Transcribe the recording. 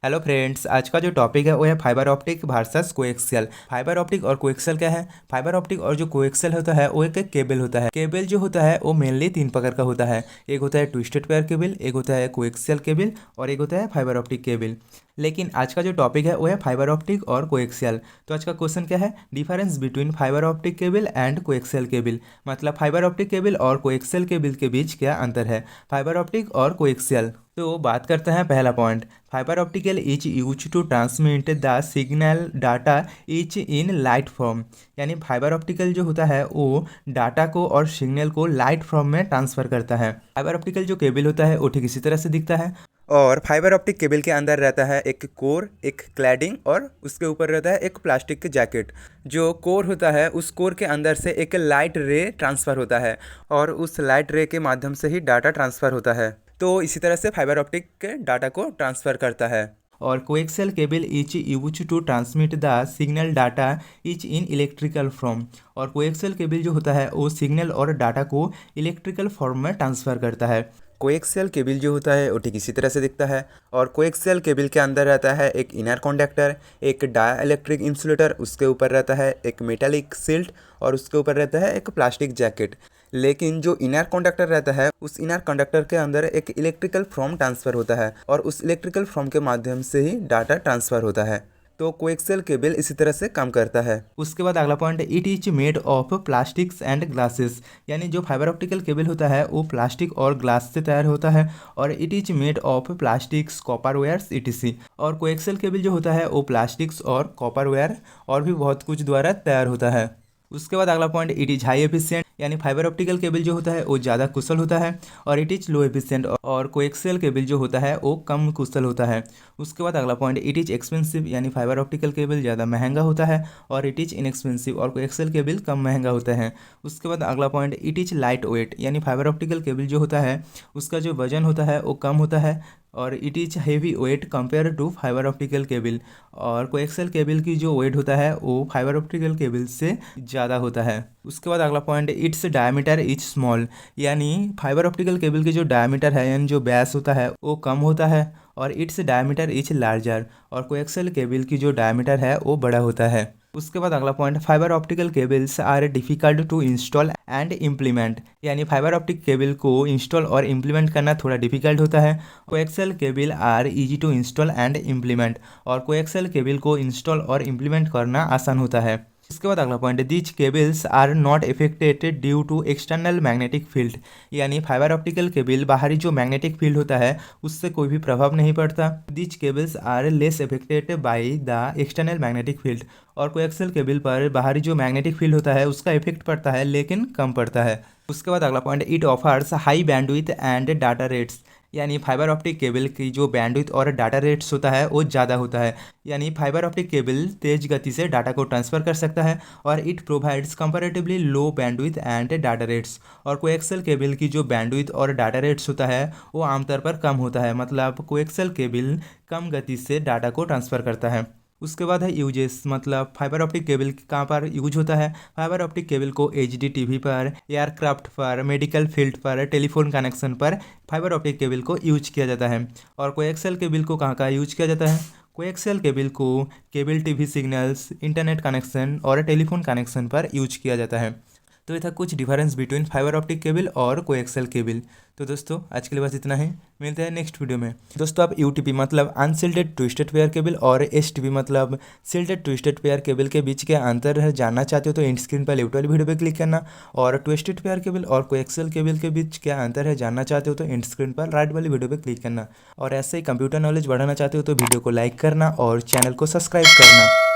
Hello friends, आज का जो टॉपिक है वो है fibre optic versus coaxial. Fibre optic और कोएक्सियल क्या है? फाइबर ऑप्टिक और जो कोएक्सियल होता है वो एक केबल होता है। केबल जो होता है वो मेनली तीन प्रकार का होता है। एक होता है ट्विस्टेड पेयर केबल, एक होता है कोएक्सियल केबल और एक होता है फाइबर ऑप्टिक केबल। लेकिन आज का जो टॉपिक है वो है फाइबर ऑप्टिक और कोएक्सियल। तो आज का क्वेश्चन क्या है? Difference between fibre optic cable and coaxial cable. मतलब फाइबर ऑप्टिक केबल और कोएक्सियल केबल के बीच क्या अंतर है? फाइबर ऑप्टिक और कोएक्सियल। तो बात करते हैं पहला point. Fibre optical is use to transmit the signal data is in light form. यानी फाइबर ऑप्टिकल जो होता है वो डाटा को और सिग्नल को लाइट फॉर्म में ट्रांसफर करता है। फाइबर ऑप्टिकल जो केबल होता है वो ठीक इसी तरह से दिखता है। और फाइबर ऑप्टिक केबल के अंदर रहता है एक कोर, एक क्लैडिंग और उसके ऊपर रहता है एक प्लास्टिक के जैकेट। जो कोर होता है उस कोर के अंदर से एक लाइट रे ट्रांसफ़र होता है और उस लाइट रे के माध्यम से ही डाटा ट्रांसफ़र होता है। तो इसी तरह से फाइबर ऑप्टिक के डाटा को ट्रांसफ़र करता है। और coaxial cable is use to transmit the signal data is in electrical form. और कोएक्सियल केबल जो होता है वो सिग्नल और डाटा को इलेक्ट्रिकल फॉर्म में ट्रांसफ़र करता है। कोएक्सियल केबल जो होता है वो ठीक इसी तरह से दिखता है। और कोएक्सियल केबल के अंदर रहता है एक इनर कंडक्टर, एक डाइलेक्ट्रिक इंसुलेटर, उसके ऊपर रहता है एक मेटालिक शील्ड और उसके ऊपर रहता है एक प्लास्टिक जैकेट। लेकिन जो इनर कंडक्टर रहता है उस इनर कंडक्टर के अंदर एक इलेक्ट्रिकल फॉर्म ट्रांसफ़र होता है और उस इलेक्ट्रिकल फॉर्म के माध्यम से ही डाटा ट्रांसफ़र होता है। तो कोएक्सियल केबल इसी तरह से काम करता है। उसके बाद अगला point, it is made of plastics and glasses. यानी जो फाइबर ऑप्टिकल केबल होता है वो प्लास्टिक और ग्लास से तैयार होता है। और it is made of plastics, copper wires etc। और कोएक्सियल केबल जो होता है वो प्लास्टिक्स और कॉपर वेयर और भी बहुत कुछ द्वारा तैयार होता है। उसके बाद अगला point, it is high efficient. यानी फाइबर ऑप्टिकल केबल जो होता है वो ज़्यादा कुशल होता है और इट इज लो एफिशिएंट। और कोएक्सियल केबल जो होता है वो कम कुशल होता है। उसके बाद अगला पॉइंट, इट इज एक्सपेंसिव। यानी फाइबर ऑप्टिकल केबल ज़्यादा महंगा होता है और इट इज इनएक्सपेंसिव और कोएक्सियल केबल कम महंगा होता है। उसके बाद अगला point, it is light weight. यानी फाइबर ऑप्टिकल केबल जो होता है उसका जो वजन होता है वो कम होता है और it is heavy weight compare to fibre optical cable. और कोएक्सियल केबल की जो वेट होता है वो फाइबर ऑप्टिकल केबल से ज़्यादा होता है। उसके बाद अगला point, its diameter is small. यानी फाइबर ऑप्टिकल केबल की जो डायमीटर है यानी जो व्यास होता है वो कम होता है और इट्स डायमीटर इज लार्जर। और कोएक्सियल केबल की जो डायमीटर है वो बड़ा होता है। उसके बाद अगला point, fibre optical cables are difficult to install and implement. यानी फाइबर ऑप्टिक केबल को इंस्टॉल और इम्प्लीमेंट करना थोड़ा डिफिकल्ट होता है। Coaxial cable are easy to install and implement. और कोएक्सियल केबल को इंस्टॉल और इम्प्लीमेंट करना आसान होता है। इसके बाद अगला point, these cables are not affected due to external magnetic field. यानी फाइबर ऑप्टिकल केबल बाहरी जो मैग्नेटिक फील्ड होता है उससे कोई भी प्रभाव नहीं पड़ता। These cables are less affected by the external magnetic field. और कोएक्सियल केबल पर बाहरी जो मैग्नेटिक फील्ड होता है उसका इफेक्ट पड़ता है लेकिन कम पड़ता है। उसके बाद अगला point, it offers high bandwidth and data rates. यानी फाइबर ऑप्टिक केबल की जो बैंडविड्थ और डाटा रेट्स होता है वो ज़्यादा होता है। यानी फाइबर ऑप्टिक केबल तेज़ गति से डाटा को ट्रांसफ़र कर सकता है और it provides comparatively low bandwidth and data rates. और कोएक्सियल केबल की जो बैंडविड्थ और डाटा रेट्स होता है वो आमतौर पर कम होता है। मतलब कोएक्सियल केबल कम गति से डाटा को ट्रांसफ़र करता है। उसके बाद है यूजेस। मतलब फाइबर ऑप्टिक केबल कहाँ पर यूज होता है? फाइबर ऑप्टिक केबल को एचडी टीवी पर, एयरक्राफ्ट पर, मेडिकल फील्ड पर, टेलीफोन कनेक्शन पर फाइबर ऑप्टिक केबल को यूज किया जाता है। और कोएक्सियल केबल को कहाँ कहाँ यूज किया जाता है? कोएक्सियल केबल को cable TV signals, internet connection और टेलीफोन कनेक्शन पर यूज किया जाता है। तो ये था कुछ difference between fibre optic cable और कोएक्सियल केबल। तो दोस्तों आज के लिए बस इतना ही, मिलते हैं नेक्स्ट वीडियो में। दोस्तों आप यूटीपी मतलब अनसिल्टेड ट्विस्टेड पेयर केबल और एसटीपी मतलब सिल्टेड ट्विस्टेड पेयर केबल के बीच के अंतर जानना चाहते हो तो एंड स्क्रीन पर लेफ्ट वाली वीडियो पे क्लिक करना। और ट्विस्टेड पेयर केबल और कोएक्सियल केबल के बीच क्या अंतर है जानना चाहते हो तो एंड स्क्रीन पर राइट वाली वीडियो पे क्लिक करना। और ऐसे ही कंप्यूटर नॉलेज बढ़ाना चाहते हो तो वीडियो को लाइक करना और चैनल को सब्सक्राइब करना।